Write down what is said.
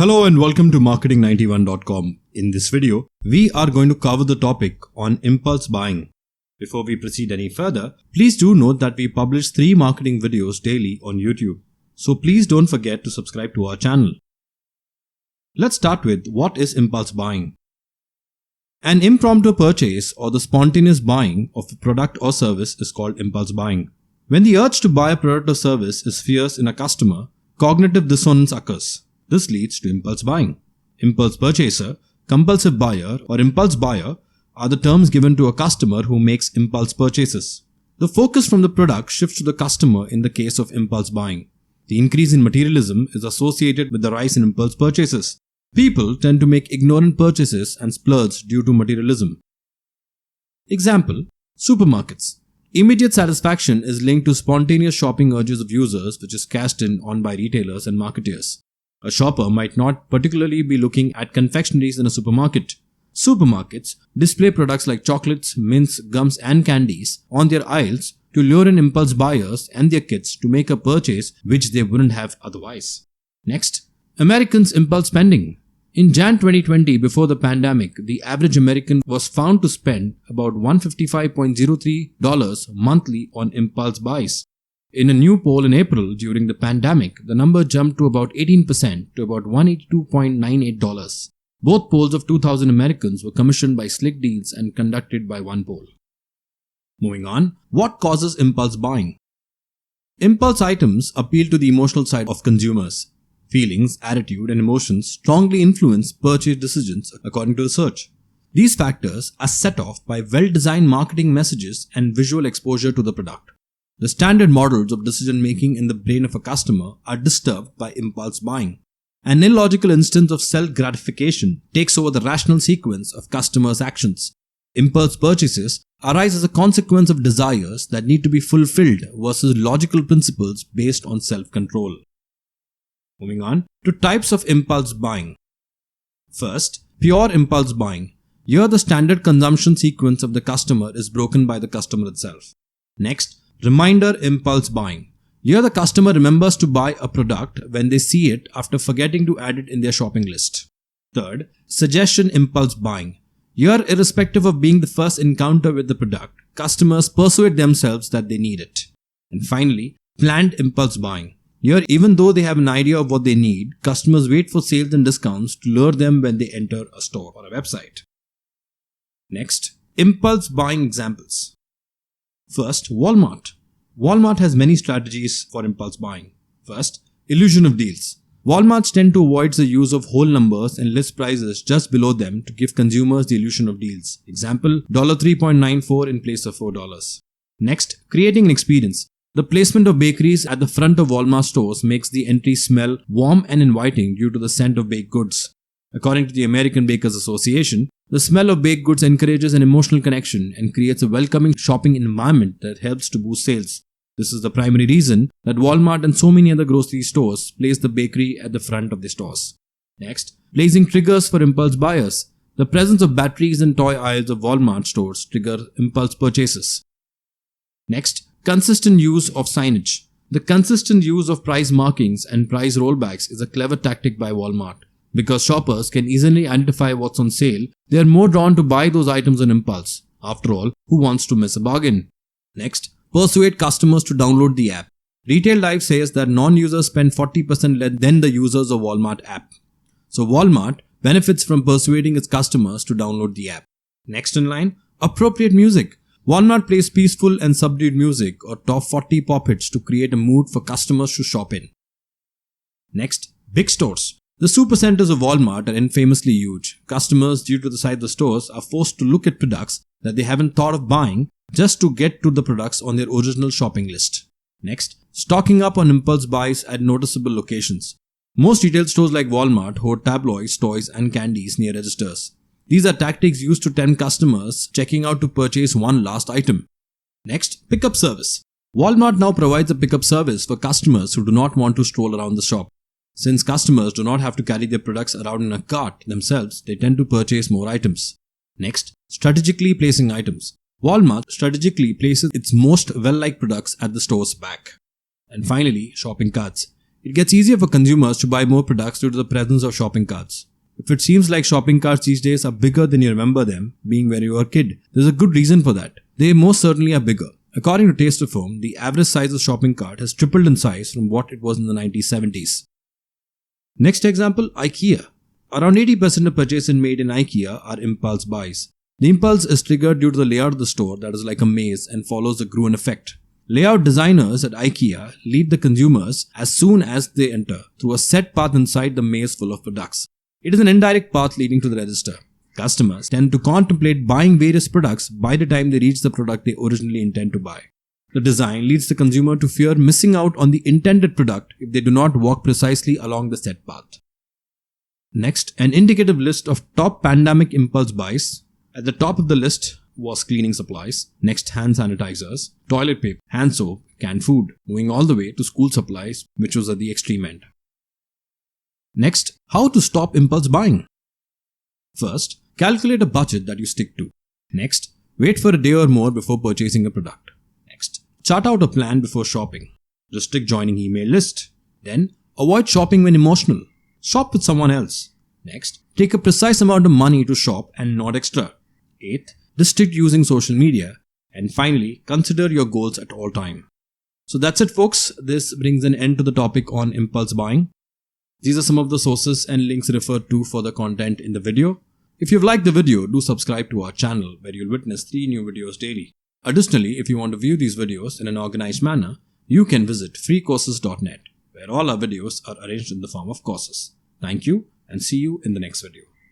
Hello and welcome to marketing91.com. In this video, we are going to cover the topic on impulse buying. Before we proceed any further, please do note that we publish 3 marketing videos daily on YouTube. So please don't forget to subscribe to our channel. Let's start with what is impulse buying. An impromptu purchase or the spontaneous buying of a product or service is called impulse buying. When the urge to buy a product or service is fierce in a customer, cognitive dissonance occurs. This leads to impulse buying. Impulse purchaser, compulsive buyer, or impulse buyer are the terms given to a customer who makes impulse purchases. The focus from the product shifts to the customer in the case of impulse buying. The increase in materialism is associated with the rise in impulse purchases. People tend to make ignorant purchases and splurge due to materialism. Example: supermarkets. Immediate satisfaction is linked to spontaneous shopping urges of users, which is cast in on by retailers and marketeers. A shopper might not particularly be looking at confectionaries in a supermarket. Supermarkets display products like chocolates, mints, gums and candies on their aisles to lure in impulse buyers and their kids to make a purchase which they wouldn't have otherwise. Next, Americans' impulse spending. In Jan 2020, before the pandemic, the average American was found to spend about $155.03 monthly on impulse buys. In a new poll in April during the pandemic, the number jumped to about 18% to about $182.98. Both polls of 2,000 Americans were commissioned by Slick Deals and conducted by one poll. Moving on, what causes impulse buying? Impulse items appeal to the emotional side of consumers. Feelings, attitude, and emotions strongly influence purchase decisions according to research. These factors are set off by well-designed marketing messages and visual exposure to the product. The standard models of decision-making in the brain of a customer are disturbed by impulse buying. An illogical instance of self-gratification takes over the rational sequence of customers' actions. Impulse purchases arise as a consequence of desires that need to be fulfilled versus logical principles based on self-control. Moving on to types of impulse buying. First, pure impulse buying. Here the standard consumption sequence of the customer is broken by the customer itself. Next, reminder impulse buying. Here the customer remembers to buy a product when they see it after forgetting to add it in their shopping list. Third, suggestion impulse buying. Here, irrespective of being the first encounter with the product, customers persuade themselves that they need it. And finally, planned impulse buying. Here, even though they have an idea of what they need, customers wait for sales and discounts to lure them when they enter a store or a website. Next, impulse buying examples. First, Walmart. Walmart has many strategies for impulse buying. First, illusion of deals. Walmarts tend to avoid the use of whole numbers and list prices just below them to give consumers the illusion of deals. Example, $3.94 in place of $4. Next, creating an experience. The placement of bakeries at the front of Walmart stores makes the entry smell warm and inviting due to the scent of baked goods. According to the American Bakers Association, the smell of baked goods encourages an emotional connection and creates a welcoming shopping environment that helps to boost sales. This is the primary reason that Walmart and so many other grocery stores place the bakery at the front of their stores. Next, placing triggers for impulse buyers. The presence of batteries and toy aisles of Walmart stores trigger impulse purchases. Next, consistent use of signage. The consistent use of price markings and price rollbacks is a clever tactic by Walmart. Because shoppers can easily identify what's on sale, they are more drawn to buy those items on impulse. After all, who wants to miss a bargain? Next, persuade customers to download the app. Retail Life says that non-users spend 40% less than the users of Walmart app. So Walmart benefits from persuading its customers to download the app. Next in line, appropriate music. Walmart plays peaceful and subdued music or top 40 pop hits to create a mood for customers to shop in. Next, big stores. The supercenters of Walmart are infamously huge. Customers, due to the size of the stores, are forced to look at products that they haven't thought of buying just to get to the products on their original shopping list. Next, stocking up on impulse buys at noticeable locations. Most retail stores like Walmart hold tabloids, toys and candies near registers. These are tactics used to tempt customers checking out to purchase one last item. Next, pickup service. Walmart now provides a pickup service for customers who do not want to stroll around the shop. Since customers do not have to carry their products around in a cart themselves, they tend to purchase more items. Next, strategically placing items. Walmart strategically places its most well-liked products at the store's back. And finally, shopping carts. It gets easier for consumers to buy more products due to the presence of shopping carts. If it seems like shopping carts these days are bigger than you remember them being when you were a kid, there's a good reason for that. They most certainly are bigger. According to Taste of Home, the average size of shopping cart has tripled in size from what it was in the 1970s. Next example, Ikea. Around 80% of purchases made in Ikea are impulse buys. The impulse is triggered due to the layout of the store that is like a maze and follows the Gruen effect. Layout designers at Ikea lead the consumers as soon as they enter through a set path inside the maze full of products. It is an indirect path leading to the register. Customers tend to contemplate buying various products by the time they reach the product they originally intend to buy. The design leads the consumer to fear missing out on the intended product if they do not walk precisely along the set path. Next, an indicative list of top pandemic impulse buys. At the top of the list was cleaning supplies, next hand sanitizers, toilet paper, hand soap, canned food, moving all the way to school supplies, which was at the extreme end. Next, how to stop impulse buying. First, calculate a budget that you stick to. Next, wait for a day or more before purchasing a product. Next, chart out a plan before shopping. Restrict joining email list. Then, avoid shopping when emotional. Shop with someone else. Next, take a precise amount of money to shop and not extra. 8th, restrict using social media. And finally, consider your goals at all time. So that's it, folks. This brings an end to the topic on impulse buying. These are some of the sources and links referred to for the content in the video. If you've liked the video, do subscribe to our channel where you'll witness 3 new videos daily. Additionally, if you want to view these videos in an organized manner, you can visit freecourses.net where all our videos are arranged in the form of courses. Thank you and see you in the next video.